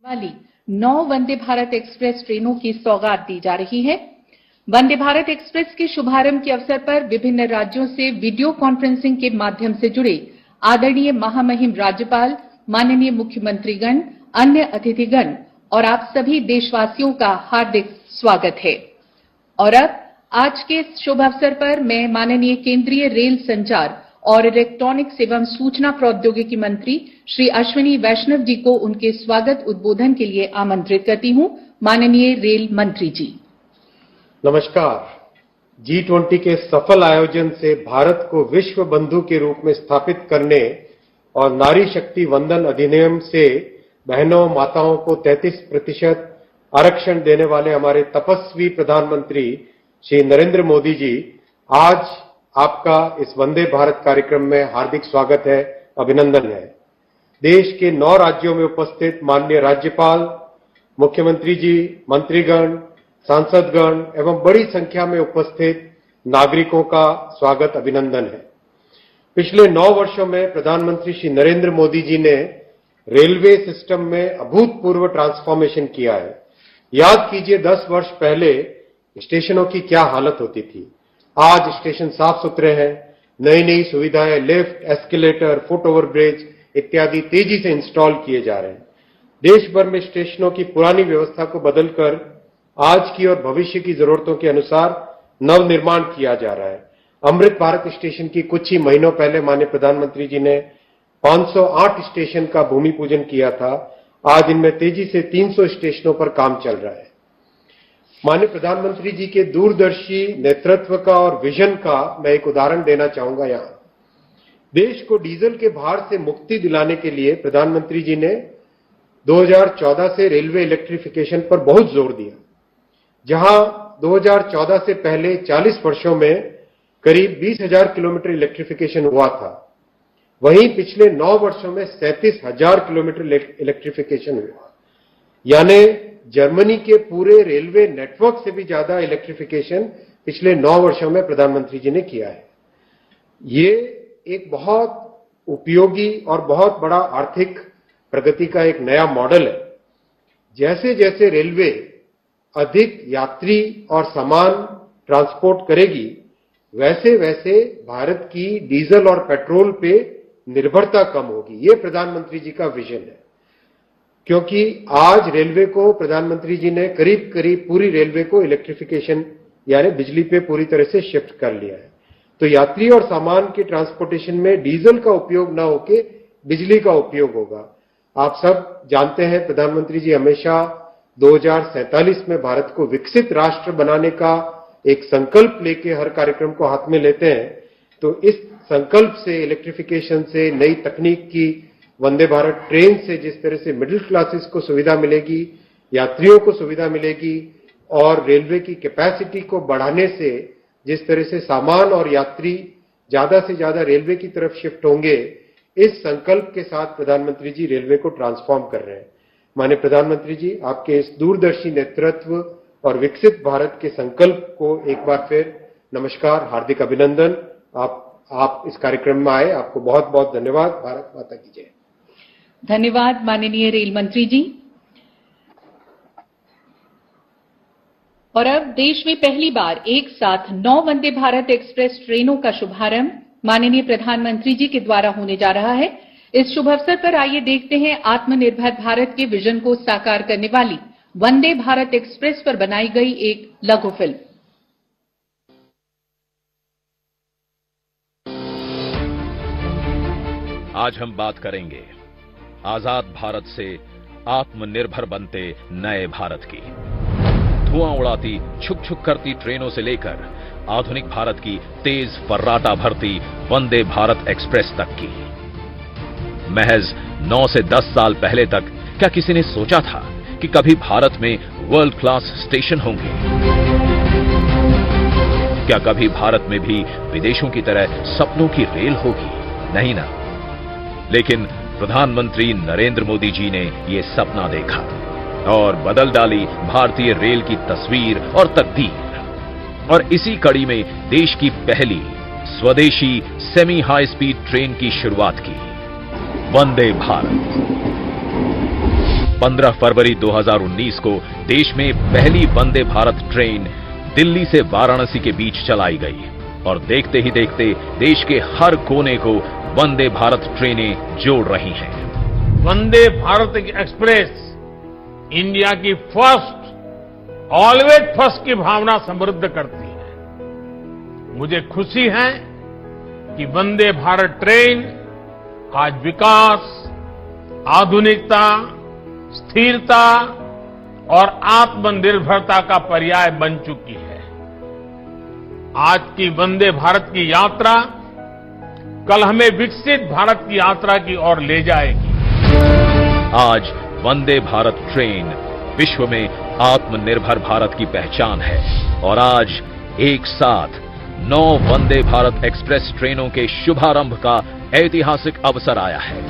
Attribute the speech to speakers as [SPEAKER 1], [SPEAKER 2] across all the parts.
[SPEAKER 1] वाली 9 वंदे भारत एक्सप्रेस ट्रेनों की सौगात दी जा रही है। वंदे भारत एक्सप्रेस के शुभारंभ के अवसर पर विभिन्न राज्यों से वीडियो कॉन्फ्रेंसिंग के माध्यम से जुड़े आदरणीय महामहिम राज्यपाल, माननीय मुख्यमंत्रीगण, अन्य अतिथिगण और आप सभी देशवासियों का हार्दिक स्वागत है। और अब आज के शुभ अवसर पर मैं माननीय केंद्रीय रेल संचार और इलेक्ट्रॉनिक्स एवं सूचना प्रौद्योगिकी मंत्री श्री अश्विनी वैष्णव जी को उनके स्वागत उद्बोधन के लिए आमंत्रित करती हूं। माननीय रेल मंत्री जी।
[SPEAKER 2] नमस्कार। G20 के सफल आयोजन से भारत को विश्व बंधु के रूप में स्थापित करने और नारी शक्ति वंदन अधिनियम से बहनों माताओं को 33% आरक्षण देने वाले हमारे तपस्वी प्रधानमंत्री श्री नरेंद्र मोदी जी, आज आपका इस वंदे भारत कार्यक्रम में हार्दिक स्वागत है, अभिनंदन है। देश के 9 राज्यों में उपस्थित माननीय राज्यपाल, मुख्यमंत्री जी, मंत्रीगण, सांसदगण एवं बड़ी संख्या में उपस्थित नागरिकों का स्वागत, अभिनंदन है। पिछले 9 वर्षों में प्रधानमंत्री श्री नरेंद्र मोदी जी ने रेलवे सिस्टम में अभूतपूर्व ट्रांसफॉर्मेशन किया है। याद कीजिए 10 वर्ष पहले स्टेशनों की क्या हालत होती थी। आज स्टेशन साफ सुथरे हैं, नई नई सुविधाएं, lift, escalator, foot over bridge इत्यादि तेजी से इंस्टॉल किए जा रहे हैं। देश भर में स्टेशनों की पुरानी व्यवस्था को बदलकर आज की और भविष्य की जरूरतों के अनुसार नव निर्माण किया जा रहा है। अमृत भारत स्टेशन की कुछ ही महीनों पहले माननीय प्रधानमंत्री जी ने 508 स्टेशन का भूमि पूजन किया था। आज इनमें तेजी से 300 स्टेशनों पर काम चल रहा है। माननीय प्रधानमंत्री जी के दूरदर्शी नेतृत्व का और विजन का मैं एक उदाहरण देना चाहूंगा। यहां देश को डीजल के भार से मुक्ति दिलाने के लिए प्रधानमंत्री जी ने 2014 से रेलवे इलेक्ट्रिफिकेशन पर बहुत जोर दिया। जहां 2014 से पहले 40 वर्षों में करीब 20,000 किलोमीटर इलेक्ट्रिफिकेशन हुआ था, वहीं पिछले 9 वर्षों में 37,000 किलोमीटर इलेक्ट्रिफिकेशन हुआ। यानी जर्मनी के पूरे रेलवे नेटवर्क से भी ज्यादा इलेक्ट्रिफिकेशन पिछले 9 वर्षों में प्रधानमंत्री जी ने किया है। ये एक बहुत उपयोगी और बहुत बड़ा आर्थिक प्रगति का एक नया मॉडल है। जैसे जैसे रेलवे अधिक यात्री और सामान ट्रांसपोर्ट करेगी, वैसे वैसे भारत की डीजल और पेट्रोल पे निर्भरता कम होगी। ये प्रधानमंत्री जी का विजन है। क्योंकि आज रेलवे को प्रधानमंत्री जी ने करीब करीब पूरी रेलवे को इलेक्ट्रिफिकेशन यानी बिजली पे पूरी तरह से शिफ्ट कर लिया है। तो यात्री और सामान के ट्रांसपोर्टेशन में डीजल का उपयोग न होके बिजली का उपयोग होगा। आप सब जानते हैं प्रधानमंत्री जी हमेशा 2047 में भारत को विकसित राष्ट्र बनाने का एक संकल्प लेके हर कार्यक्रम को हाथ में लेते हैं। तो इस संकल्प से, इलेक्ट्रिफिकेशन से, नई तकनीक की वंदे भारत ट्रेन से जिस तरह से मिडिल क्लासेस को सुविधा मिलेगी, यात्रियों को सुविधा मिलेगी और रेलवे की कैपेसिटी को बढ़ाने से जिस तरह से सामान और यात्री ज्यादा से ज्यादा रेलवे की तरफ शिफ्ट होंगे, इस संकल्प के साथ प्रधानमंत्री जी रेलवे को ट्रांसफॉर्म कर रहे हैं। माननीय प्रधानमंत्री जी, आपके इस दूरदर्शी नेतृत्व और विकसित भारत के संकल्प को एक बार फिर नमस्कार, हार्दिक अभिनंदन। आप इस कार्यक्रम में आए, आपको बहुत बहुत धन्यवाद। भारत माता की जय।
[SPEAKER 1] धन्यवाद माननीय रेल मंत्री जी। और अब देश में पहली बार एक साथ 9 वंदे भारत एक्सप्रेस ट्रेनों का शुभारंभ माननीय प्रधानमंत्री जी के द्वारा होने जा रहा है। इस शुभ अवसर पर आइए देखते हैं आत्मनिर्भर भारत के विजन को साकार करने वाली वंदे भारत एक्सप्रेस पर बनाई गई एक लघु फिल्म।
[SPEAKER 3] आज हम बात करेंगे आजाद भारत से आत्मनिर्भर बनते नए भारत की। धुआं उड़ाती, छुक छुक करती ट्रेनों से लेकर आधुनिक भारत की तेज फर्राटा भरती वंदे भारत एक्सप्रेस तक की। महज 9 से 10 साल पहले तक क्या किसी ने सोचा था कि कभी भारत में वर्ल्ड क्लास स्टेशन होंगे? क्या कभी भारत में भी विदेशों की तरह सपनों की रेल होगी? नहीं ना। लेकिन प्रधानमंत्री नरेंद्र मोदी जी ने यह सपना देखा और बदल डाली भारतीय रेल की तस्वीर और तकदीर। और इसी कड़ी में देश की पहली स्वदेशी सेमी हाई स्पीड ट्रेन की शुरुआत की, वंदे भारत। 15 फरवरी 2019 को देश में पहली वंदे भारत ट्रेन दिल्ली से वाराणसी के बीच चलाई गई और देखते ही देखते देश के हर कोने को वंदे भारत ट्रेनें जोड़ रही हैं।
[SPEAKER 4] वंदे भारत एक्सप्रेस इंडिया की फर्स्ट ऑलवेज फर्स्ट की भावना समृद्ध करती है। मुझे खुशी है कि वंदे भारत ट्रेन आज विकास, आधुनिकता, स्थिरता और आत्मनिर्भरता का पर्याय बन चुकी है। आज की वंदे भारत की यात्रा कल हमें विकसित भारत की यात्रा की ओर ले जाएगी।
[SPEAKER 3] आज वंदे भारत ट्रेन विश्व में आत्मनिर्भर भारत की पहचान है और आज एक साथ 9 वंदे भारत एक्सप्रेस ट्रेनों के शुभारंभ का ऐतिहासिक अवसर आया है।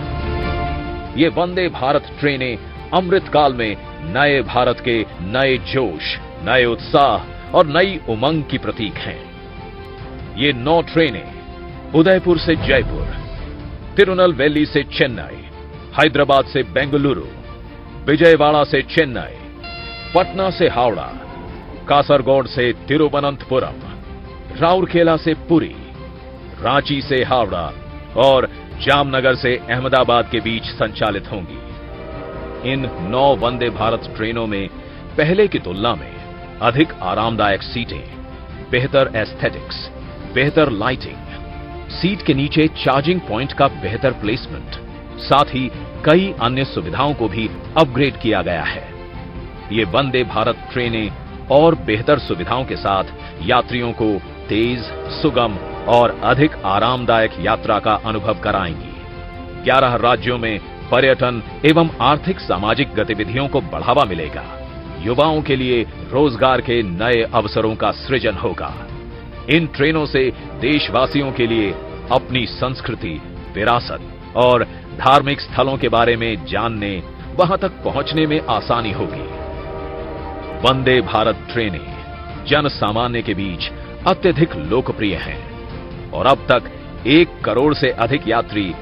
[SPEAKER 3] ये वंदे भारत ट्रेनें अमृतकाल में नए भारत के नए जोश, नए उत्साह और नई उमंग की प्रतीक हैं। ये 9 ट्रेनें उदयपुर से जयपुर, तिरुनेलवेली से चेन्नई, हैदराबाद से बेंगलुरु, विजयवाड़ा से चेन्नई, पटना से हावड़ा, कासरगोड से तिरुवनंतपुरम, राउरकेला से पुरी, रांची से हावड़ा और जामनगर से अहमदाबाद के बीच संचालित होंगी। इन 9 वंदे भारत ट्रेनों में पहले की तुलना में अधिक आरामदायक सीटें, बेहतर एस्थेटिक्स, बेहतर लाइटिंग, सीट के नीचे चार्जिंग पॉइंट का बेहतर प्लेसमेंट, साथ ही कई अन्य सुविधाओं को भी अपग्रेड किया गया है। ये वंदे भारत ट्रेनें और बेहतर सुविधाओं के साथ यात्रियों को तेज, सुगम और अधिक आरामदायक यात्रा का अनुभव कराएंगी। 11 राज्यों में पर्यटन एवं आर्थिक सामाजिक गतिविधियों को बढ़ावा मिलेगा। युवाओं के लिए रोजगार के नए अवसरों का सृजन होगा। इन ट्रेनों से देशवासियों के लिए अपनी संस्कृति, विरासत और धार्मिक स्थलों के बारे में जानने, वहां तक पहुंचने में आसानी होगी। वंदे भारत ट्रेनें जन सामान्य के बीच अत्यधिक लोकप्रिय हैं और अब तक 1 करोड़ से अधिक यात्री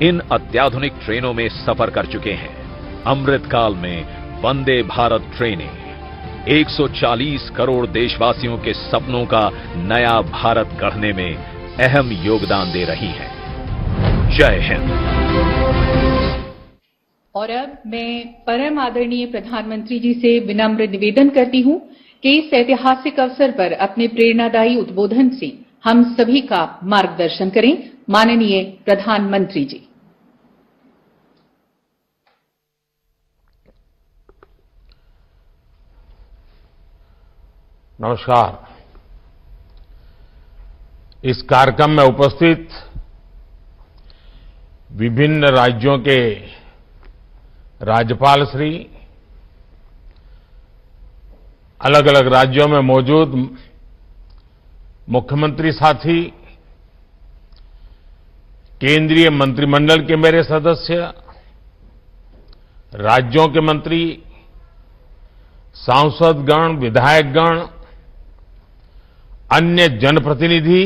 [SPEAKER 3] इन अत्याधुनिक ट्रेनों में सफर कर चुके हैं। अमृतकाल में वंदे भारत ट्रेनें 140 करोड़ देशवासियों के सपनों का नया भारत गढ़ने में अहम योगदान दे रही हैं। जय हिंद।
[SPEAKER 1] और अब मैं परम आदरणीय प्रधानमंत्री जी से विनम्र निवेदन करती हूं कि इस ऐतिहासिक अवसर पर अपने प्रेरणादायी उद्बोधन से हम सभी का मार्गदर्शन करें। माननीय प्रधानमंत्री जी।
[SPEAKER 4] नमस्कार। इस कार्यक्रम में उपस्थित विभिन्न राज्यों के राज्यपाल श्री, अलग अलग राज्यों में मौजूद मुख्यमंत्री साथी, केंद्रीय मंत्रिमंडल के मेरे सदस्य, राज्यों के मंत्री, सांसदगण, विधायकगण, अन्य जनप्रतिनिधि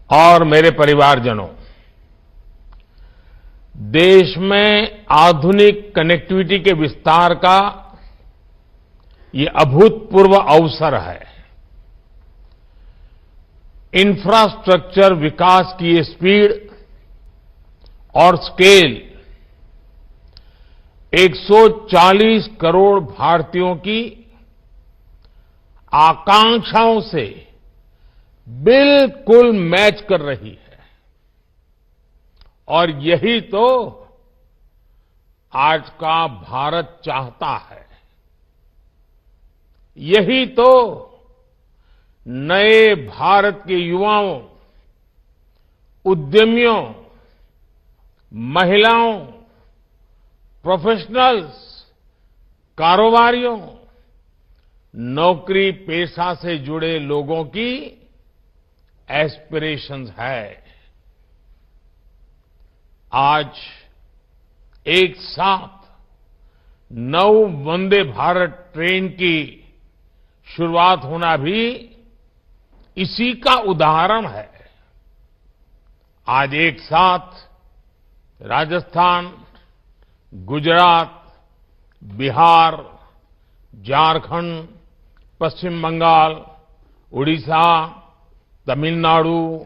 [SPEAKER 4] और मेरे परिवारजनों, देश में आधुनिक कनेक्टिविटी के विस्तार का ये अभूतपूर्व अवसर है। इंफ्रास्ट्रक्चर विकास की ये स्पीड और स्केल 140 करोड़ भारतीयों की आकांक्षाओं से बिल्कुल मैच कर रही है और यही तो आज का भारत चाहता है। यही तो नए भारत के युवाओं, उद्यमियों, महिलाओं, प्रोफेशनल्स, कारोबारियों, नौकरी पेशा से जुड़े लोगों की एस्पिरेशंस है। आज एक साथ 9 वंदे भारत ट्रेन की शुरुआत होना भी इसी का उदाहरण है। आज एक साथ राजस्थान, गुजरात, बिहार, झारखंड, पश्चिम बंगाल, उड़ीसा, तमिलनाडु,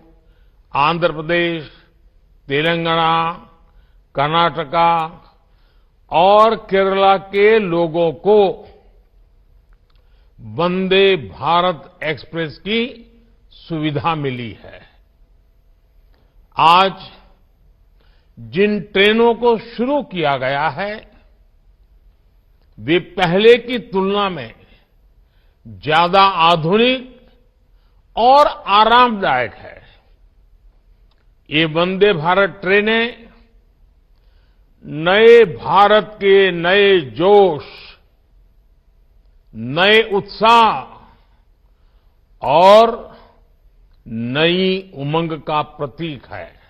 [SPEAKER 4] आंध्र प्रदेश, तेलंगाना, कर्नाटका और केरला के लोगों को वंदे भारत एक्सप्रेस की सुविधा मिली है। आज जिन ट्रेनों को शुरू किया गया है वे पहले की तुलना में ज्यादा आधुनिक और आरामदायक है। ये वंदे भारत ट्रेनें नए भारत के नए जोश, नए उत्साह और नई उमंग का प्रतीक है।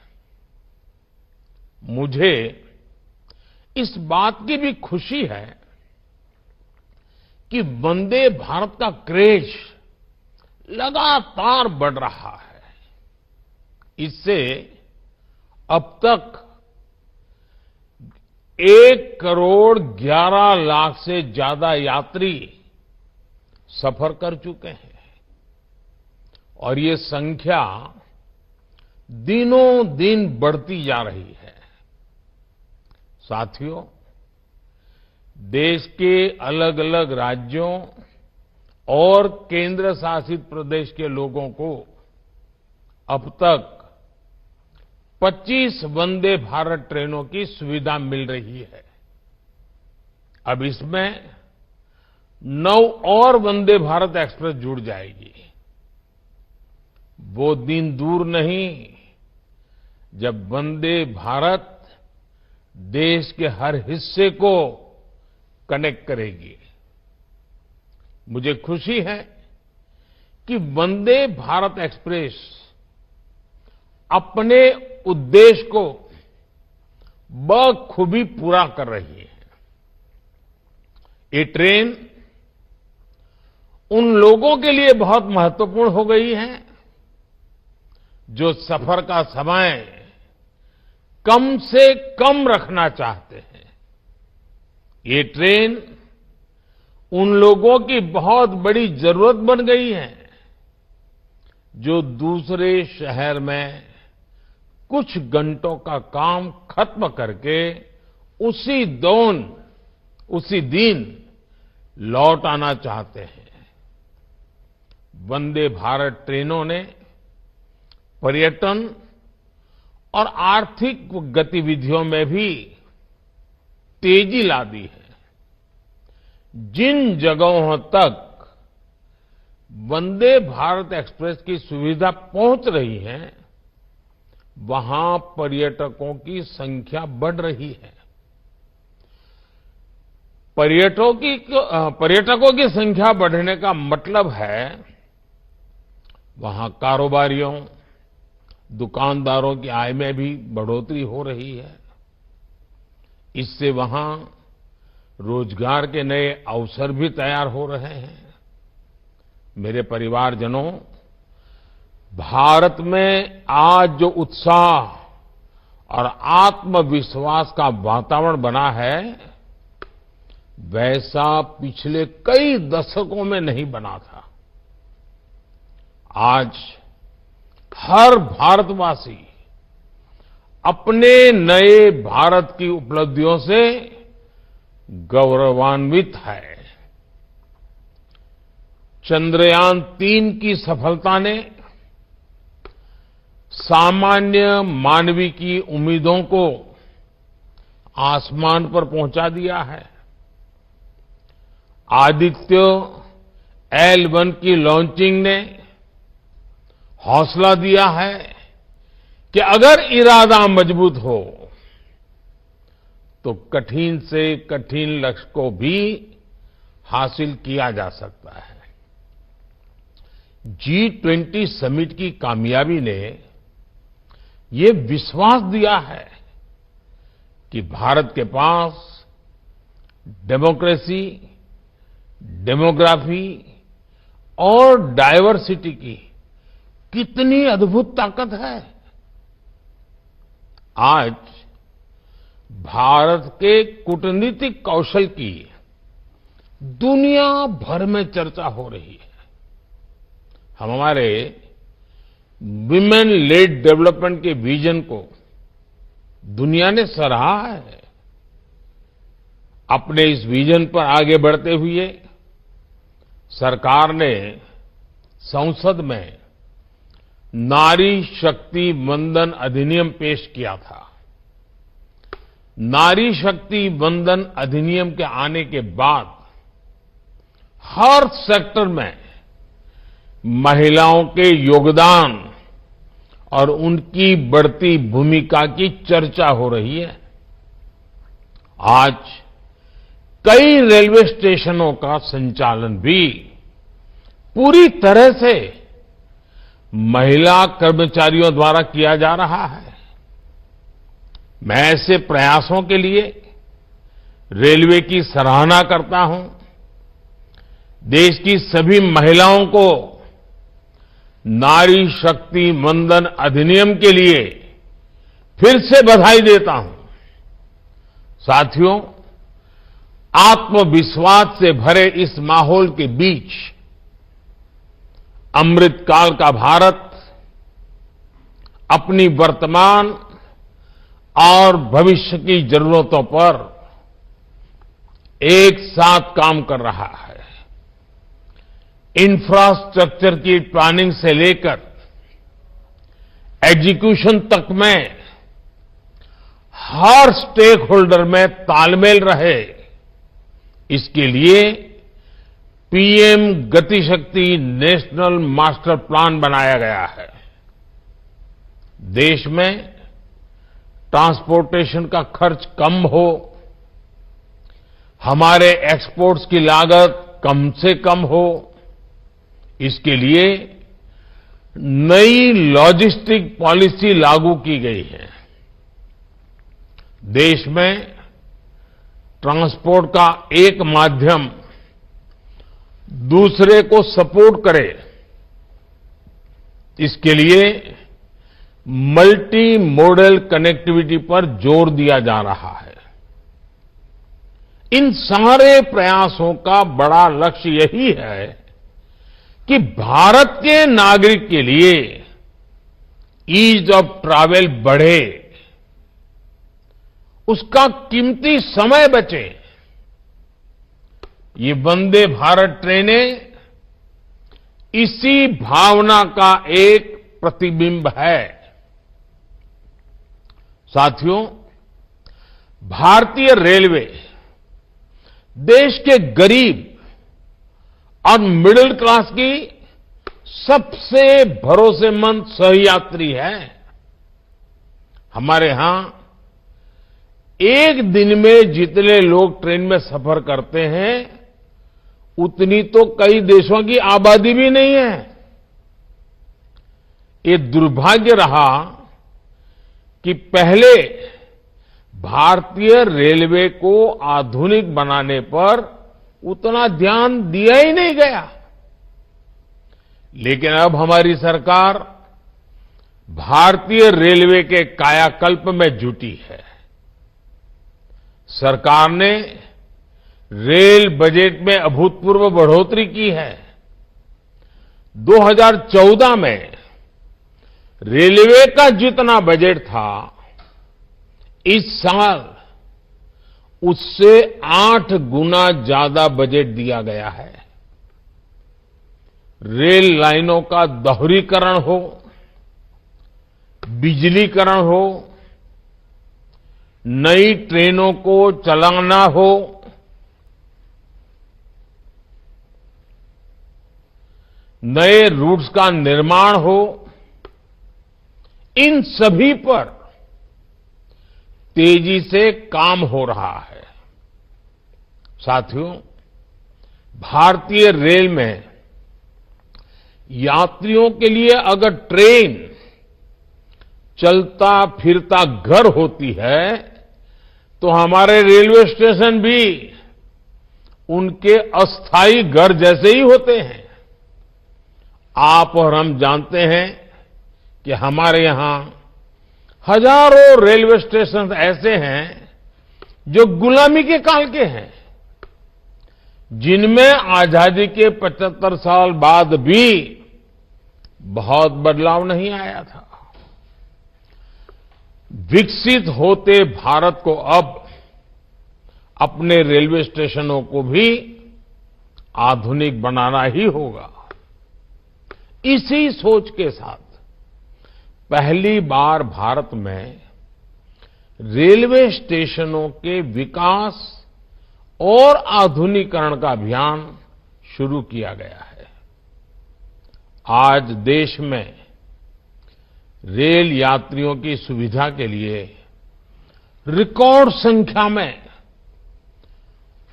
[SPEAKER 4] मुझे इस बात की भी खुशी है कि वंदे भारत का क्रेज लगातार बढ़ रहा है। इससे अब तक 1,11,00,000 से ज्यादा यात्री सफर कर चुके हैं और ये संख्या दिनों दिन बढ़ती जा रही है। साथियों, देश के अलग अलग राज्यों और केंद्र शासित प्रदेश के लोगों को अब तक 25 वंदे भारत ट्रेनों की सुविधा मिल रही है। अब इसमें 9 और वंदे भारत एक्सप्रेस जुड़ जाएगी। वो दिन दूर नहीं जब वंदे भारत देश के हर हिस्से को कनेक्ट करेगी। मुझे खुशी है कि वंदे भारत एक्सप्रेस अपने उद्देश्य को बखूबी पूरा कर रही है। ये ट्रेन उन लोगों के लिए बहुत महत्वपूर्ण हो गई है जो सफर का समय कम से कम रखना चाहते हैं। ये ट्रेन उन लोगों की बहुत बड़ी जरूरत बन गई है जो दूसरे शहर में कुछ घंटों का काम खत्म करके उसी दिन लौट आना चाहते हैं। वंदे भारत ट्रेनों ने पर्यटन और आर्थिक गतिविधियों में भी तेजी ला दी है। जिन जगहों तक वंदे भारत एक्सप्रेस की सुविधा पहुंच रही है वहां पर्यटकों की संख्या बढ़ रही है। पर्यटकों की संख्या बढ़ने का मतलब है वहां कारोबारियों, दुकानदारों की आय में भी बढ़ोतरी हो रही है। इससे वहां रोजगार के नए अवसर भी तैयार हो रहे हैं। मेरे परिवारजनों, भारत में आज जो उत्साह और आत्मविश्वास का वातावरण बना है वैसा पिछले कई दशकों में नहीं बना था। आज हर भारतवासी अपने नए भारत की उपलब्धियों से गौरवान्वित है। चंद्रयान-3 की सफलता ने सामान्य मानवी की उम्मीदों को आसमान पर पहुंचा दिया है। आदित्य L1 की लॉन्चिंग ने हौसला दिया है कि अगर इरादा मजबूत हो तो कठिन से कठिन लक्ष्य को भी हासिल किया जा सकता है। G20 समिट की कामयाबी ने ये विश्वास दिया है कि भारत के पास डेमोक्रेसी, डेमोग्राफी और डायवर्सिटी की कितनी अद्भुत ताकत है। आज भारत के कूटनीतिक कौशल की दुनिया भर में चर्चा हो रही है। हम हमारे विमेन लेड डेवलपमेंट के विजन को दुनिया ने सराहा है। अपने इस विजन पर आगे बढ़ते हुए सरकार ने संसद में नारी शक्ति वंदन अधिनियम पेश किया था। नारी शक्ति वंदन अधिनियम के आने के बाद हर सेक्टर में महिलाओं के योगदान और उनकी बढ़ती भूमिका की चर्चा हो रही है। आज कई रेलवे स्टेशनों का संचालन भी पूरी तरह से महिला कर्मचारियों द्वारा किया जा रहा है। मैं ऐसे प्रयासों के लिए रेलवे की सराहना करता हूं। देश की सभी महिलाओं को नारी शक्ति वंदन अधिनियम के लिए फिर से बधाई देता हूं। साथियों, आत्मविश्वास से भरे इस माहौल के बीच अमृतकाल का भारत अपनी वर्तमान और भविष्य की जरूरतों पर एक साथ काम कर रहा है। इंफ्रास्ट्रक्चर की प्लानिंग से लेकर एग्जीक्यूशन तक में हर स्टेक होल्डर में तालमेल रहे, इसके लिए पीएम गति शक्ति नेशनल मास्टर प्लान बनाया गया है। देश में ट्रांसपोर्टेशन का खर्च कम हो, हमारे एक्सपोर्ट्स की लागत कम से कम हो, इसके लिए नई लॉजिस्टिक पॉलिसी लागू की गई है। देश में ट्रांसपोर्ट का एक माध्यम दूसरे को सपोर्ट करे, इसके लिए मल्टी मॉडल कनेक्टिविटी पर जोर दिया जा रहा है। इन सारे प्रयासों का बड़ा लक्ष्य यही है कि भारत के नागरिक के लिए ईज ऑफ ट्रैवल बढ़े, उसका कीमती समय बचे। ये वंदे भारत ट्रेनें इसी भावना का एक प्रतिबिंब है। साथियों, भारतीय रेलवे देश के गरीब और मिडिल क्लास की सबसे भरोसेमंद सहयात्री है। हमारे यहां एक दिन में जितने लोग ट्रेन में सफर करते हैं, उतनी तो कई देशों की आबादी भी नहीं है। ये दुर्भाग्य रहा कि पहले भारतीय रेलवे को आधुनिक बनाने पर उतना ध्यान दिया ही नहीं गया। लेकिन अब हमारी सरकार भारतीय रेलवे के कायाकल्प में जुटी है। सरकार ने रेल बजट में अभूतपूर्व बढ़ोतरी की है। 2014 में रेलवे का जितना बजट था, इस साल उससे 8 गुना ज्यादा बजट दिया गया है। रेल लाइनों का दोहरीकरण हो, बिजलीकरण हो, नई ट्रेनों को चलाना हो, नए रूट्स का निर्माण हो, इन सभी पर तेजी से काम हो रहा है। साथियों, भारतीय रेल में यात्रियों के लिए अगर ट्रेन चलता फिरता घर होती है, तो हमारे रेलवे स्टेशन भी उनके अस्थायी घर जैसे ही होते हैं। आप और हम जानते हैं कि हमारे यहां हजारों रेलवे स्टेशन ऐसे हैं जो गुलामी के काल के हैं, जिनमें आजादी के 75 साल बाद भी बहुत बदलाव नहीं आया था। विकसित होते भारत को अब अपने रेलवे स्टेशनों को भी आधुनिक बनाना ही होगा। इसी सोच के साथ पहली बार भारत में रेलवे स्टेशनों के विकास और आधुनिकीकरण का अभियान शुरू किया गया है। आज देश में रेल यात्रियों की सुविधा के लिए रिकॉर्ड संख्या में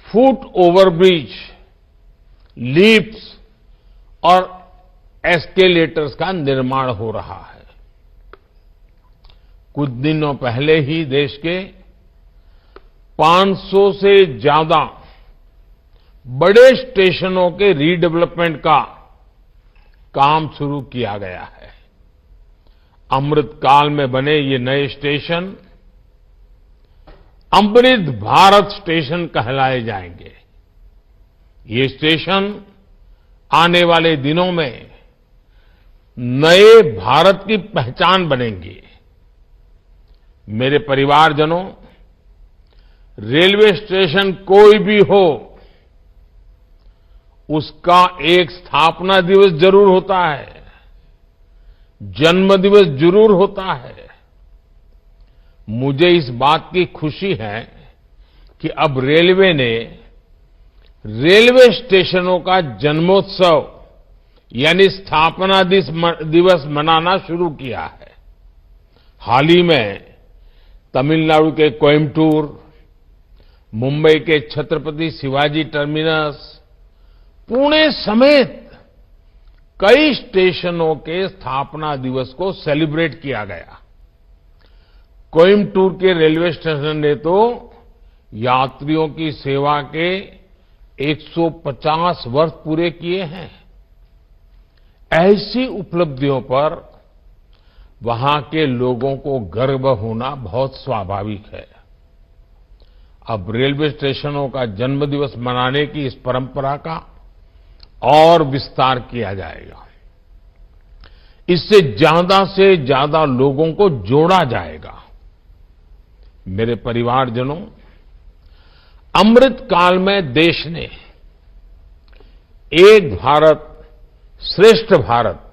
[SPEAKER 4] फुट ओवरब्रिज, लिफ्ट्स और एस्केलेटर्स का निर्माण हो रहा है। कुछ दिनों पहले ही देश के 500 से ज्यादा बड़े स्टेशनों के रीडेवलपमेंट का काम शुरू किया गया है। अमृत काल में बने ये नए स्टेशन अमृत भारत स्टेशन कहलाए जाएंगे। ये स्टेशन आने वाले दिनों में नए भारत की पहचान बनेंगे। मेरे परिवारजनों, रेलवे स्टेशन कोई भी हो, उसका एक स्थापना दिवस जरूर होता है, जन्म दिवस जरूर होता है। मुझे इस बात की खुशी है कि अब रेलवे ने रेलवे स्टेशनों का जन्मोत्सव यानी स्थापना दिवस मनाना शुरू किया है। हाल ही में तमिलनाडु के कोयम्बटूर, मुंबई के छत्रपति शिवाजी टर्मिनस, पुणे समेत कई स्टेशनों के स्थापना दिवस को सेलिब्रेट किया गया। कोयम्बटूर के रेलवे स्टेशन ने तो यात्रियों की सेवा के 150 वर्ष पूरे किए हैं। ऐसी उपलब्धियों पर वहां के लोगों को गर्व होना बहुत स्वाभाविक है। अब रेलवे स्टेशनों का जन्मदिवस मनाने की इस परंपरा का और विस्तार किया जाएगा। इससे ज्यादा से ज्यादा लोगों को जोड़ा जाएगा। मेरे परिवारजनों, अमृत काल में देश ने एक भारत श्रेष्ठ भारत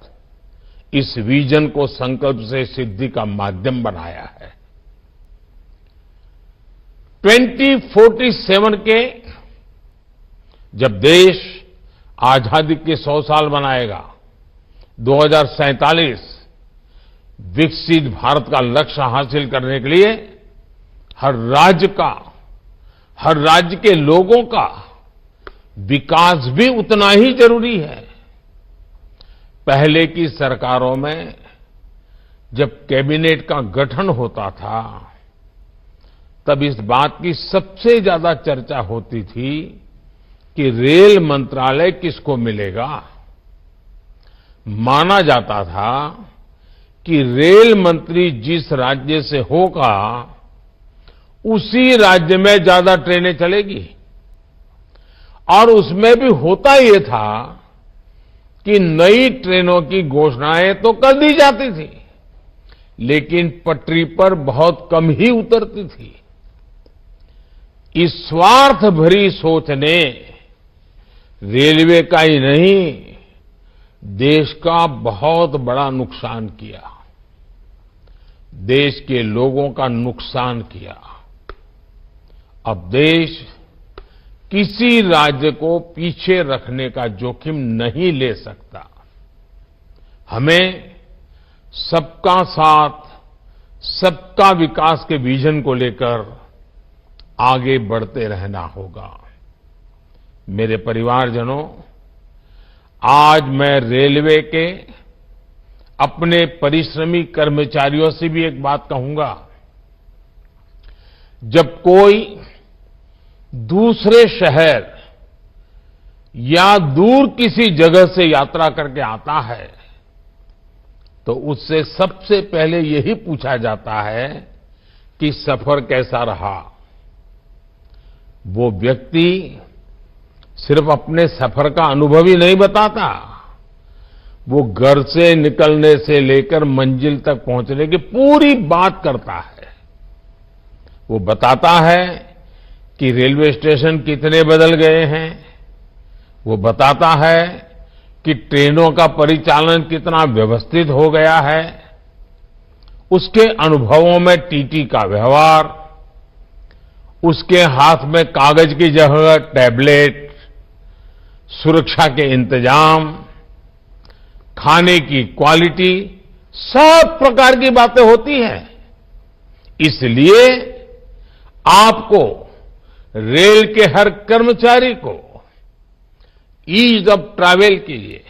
[SPEAKER 4] इस विजन को संकल्प से सिद्धि का माध्यम बनाया है। 2047 के जब देश आजादी के 100 साल मनाएगा, 2047 विकसित भारत का लक्ष्य हासिल करने के लिए हर राज्य के लोगों का विकास भी उतना ही जरूरी है। पहले की सरकारों में जब कैबिनेट का गठन होता था, तब इस बात की सबसे ज्यादा चर्चा होती थी कि रेल मंत्रालय किसको मिलेगा। माना जाता था कि रेल मंत्री जिस राज्य से होगा, उसी राज्य में ज्यादा ट्रेनें चलेगी। और उसमें भी होता ये था कि नई ट्रेनों की घोषणाएं तो कर दी जाती थी, लेकिन पटरी पर बहुत कम ही उतरती थी। इस स्वार्थ भरी सोच ने रेलवे का ही नहीं, देश का बहुत बड़ा नुकसान किया, देश के लोगों का नुकसान किया। अब देश किसी राज्य को पीछे रखने का जोखिम नहीं ले सकता। हमें सबका साथ, सबका विकास के विजन को लेकर आगे बढ़ते रहना होगा। मेरे परिवारजनों, आज मैं रेलवे के अपने परिश्रमी कर्मचारियों से भी एक बात कहूंगा। जब कोई दूसरे शहर या दूर किसी जगह से यात्रा करके आता है, तो उससे सबसे पहले यही पूछा जाता है कि सफर कैसा रहा। वो व्यक्ति सिर्फ अपने सफर का अनुभव ही नहीं बताता, वो घर से निकलने से लेकर मंजिल तक पहुंचने की पूरी बात करता है। वो बताता है कि रेलवे स्टेशन कितने बदल गए हैं, वो बताता है कि ट्रेनों का परिचालन कितना व्यवस्थित हो गया है। उसके अनुभवों में टीटी का व्यवहार, उसके हाथ में कागज की जगह टैबलेट, सुरक्षा के इंतजाम, खाने की क्वालिटी, सब प्रकार की बातें होती हैं। इसलिए आपको रेल के हर कर्मचारी को ईज ऑफ ट्रैवल के लिए,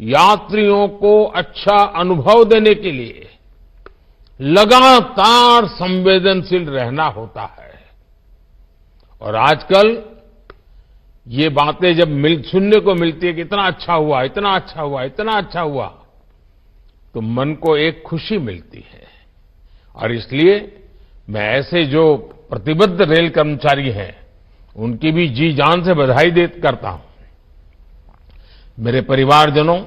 [SPEAKER 4] यात्रियों को अच्छा अनुभव देने के लिए लगातार संवेदनशील रहना होता है। और आजकल ये बातें जब सुनने को मिलती है कि इतना अच्छा हुआ, इतना अच्छा हुआ, इतना अच्छा हुआ, तो मन को एक खुशी मिलती है। और इसलिए मैं ऐसे जो प्रतिबद्ध रेल कर्मचारी हैं, उनकी भी जी जान से बधाई करता हूं। मेरे परिवारजनों,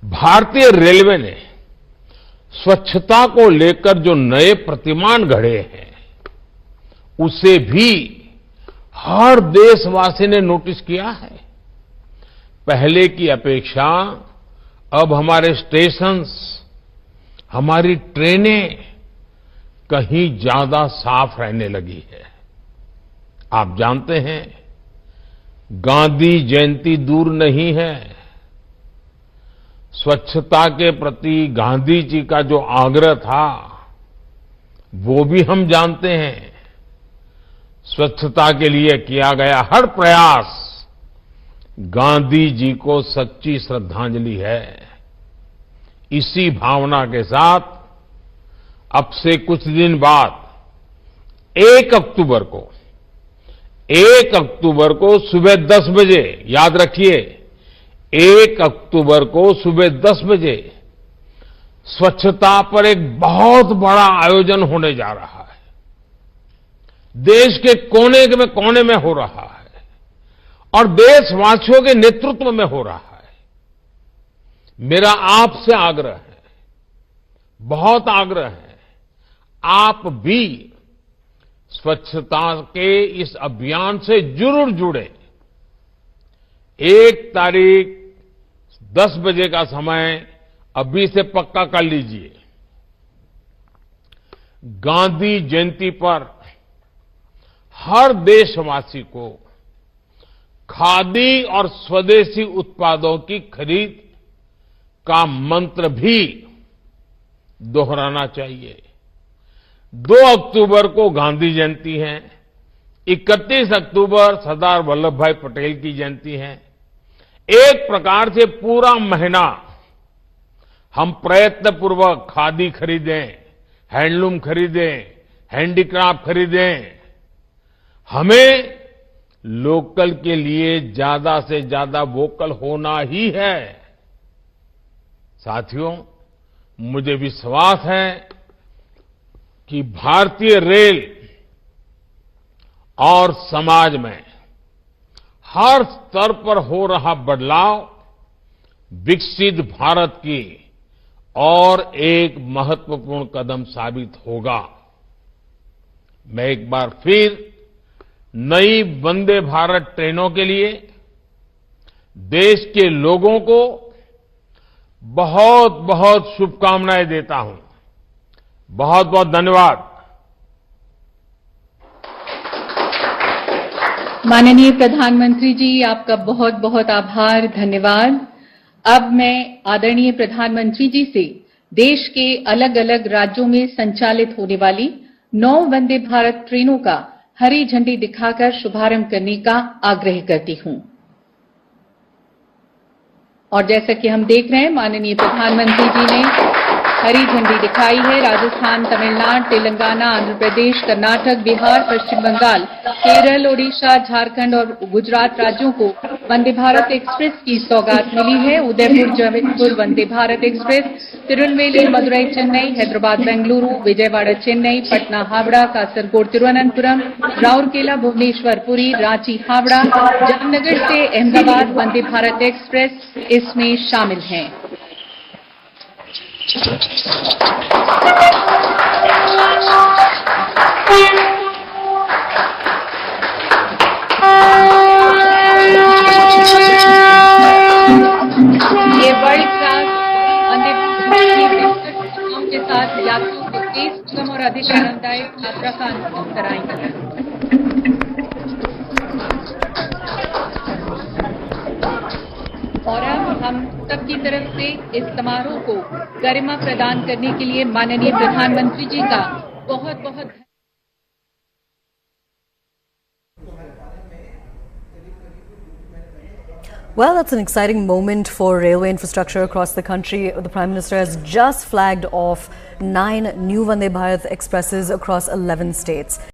[SPEAKER 4] भारतीय रेलवे ने स्वच्छता को लेकर जो नए प्रतिमान गढ़े हैं, उसे भी हर देशवासी ने नोटिस किया है। पहले की अपेक्षा अब हमारे स्टेशंस, हमारी ट्रेनें कहीं ज्यादा साफ रहने लगी है। आप जानते हैं, गांधी जयंती दूर नहीं है। स्वच्छता के प्रति गांधी जी का जो आग्रह था, वो भी हम जानते हैं। स्वच्छता के लिए किया गया हर प्रयास गांधी जी को सच्ची श्रद्धांजलि है। इसी भावना के साथ अब से कुछ दिन बाद 1 अक्टूबर को सुबह 10 बजे, याद रखिए, 1 अक्टूबर को सुबह 10 बजे स्वच्छता पर एक बहुत बड़ा आयोजन होने जा रहा है। देश के कोने में हो रहा है और देशवासियों के नेतृत्व में हो रहा है। मेरा आपसे आग्रह है, बहुत आग्रह है, आप भी स्वच्छता के इस अभियान से जरूर जुड़े। 1 तारीख 10 बजे का समय अभी से पक्का कर लीजिए। गांधी जयंती पर हर देशवासी को खादी और स्वदेशी उत्पादों की खरीद का मंत्र भी दोहराना चाहिए। 2 अक्टूबर को गांधी जयंती है, 31 अक्टूबर सरदार वल्लभ भाई पटेल की जयंती है। एक प्रकार से पूरा महीना हम प्रयत्नपूर्वक खादी खरीदें, हैंडलूम खरीदें, हैंडीक्राफ्ट खरीदें। हमें लोकल के लिए ज्यादा से ज्यादा वोकल होना ही है। साथियों, मुझे विश्वास है कि भारतीय रेल और समाज में हर स्तर पर हो रहा बदलाव विकसित भारत की और एक महत्वपूर्ण कदम साबित होगा। मैं एक बार फिर नई वंदे भारत ट्रेनों के लिए देश के लोगों को बहुत बहुत शुभकामनाएं देता हूं। बहुत बहुत धन्यवाद।
[SPEAKER 1] माननीय प्रधानमंत्री जी, आपका बहुत बहुत आभार, धन्यवाद। अब मैं आदरणीय प्रधानमंत्री जी से देश के अलग अलग राज्यों में संचालित होने वाली 9 वंदे भारत ट्रेनों का हरी झंडी दिखाकर शुभारंभ करने का आग्रह करती हूं। और जैसा कि हम देख रहे हैं, माननीय प्रधानमंत्री जी ने हरी झंडी दिखाई है। राजस्थान, तमिलनाडु, तेलंगाना, आंध्र प्रदेश, कर्नाटक, बिहार, पश्चिम बंगाल, केरल, ओडिशा, झारखंड और गुजरात राज्यों को वंदे भारत एक्सप्रेस की सौगात मिली है। उदयपुर जबलपुर वंदे भारत एक्सप्रेस, तिरुनेलवेली मदुरई चेन्नई, हैदराबाद बेंगलुरु, विजयवाड़ा चेन्नई, पटना हावड़ा, कासरगोड तिरुवनंतपुरम, राउरकेला भुवनेश्वर पुरी, रांची हावड़ा, जामनगर से अहमदाबाद वंदे भारत एक्सप्रेस इसमें शामिल हैं। ये वर्ल्ड क्लास वंदे भारत के साथ यात्रियों को तेज, सुगम और अधिक आनंददायक यात्रा का अनुभव कराएंगे। और अब हम सबकी तरफ से इस समारोह को गरिमा प्रदान करने के लिए माननीय प्रधानमंत्री जी का बहुत बहुत
[SPEAKER 5] Well, that's an exciting moment for railway infrastructure across the country. The Prime Minister has just flagged off 9 new Vande Bharat expresses across 11 states.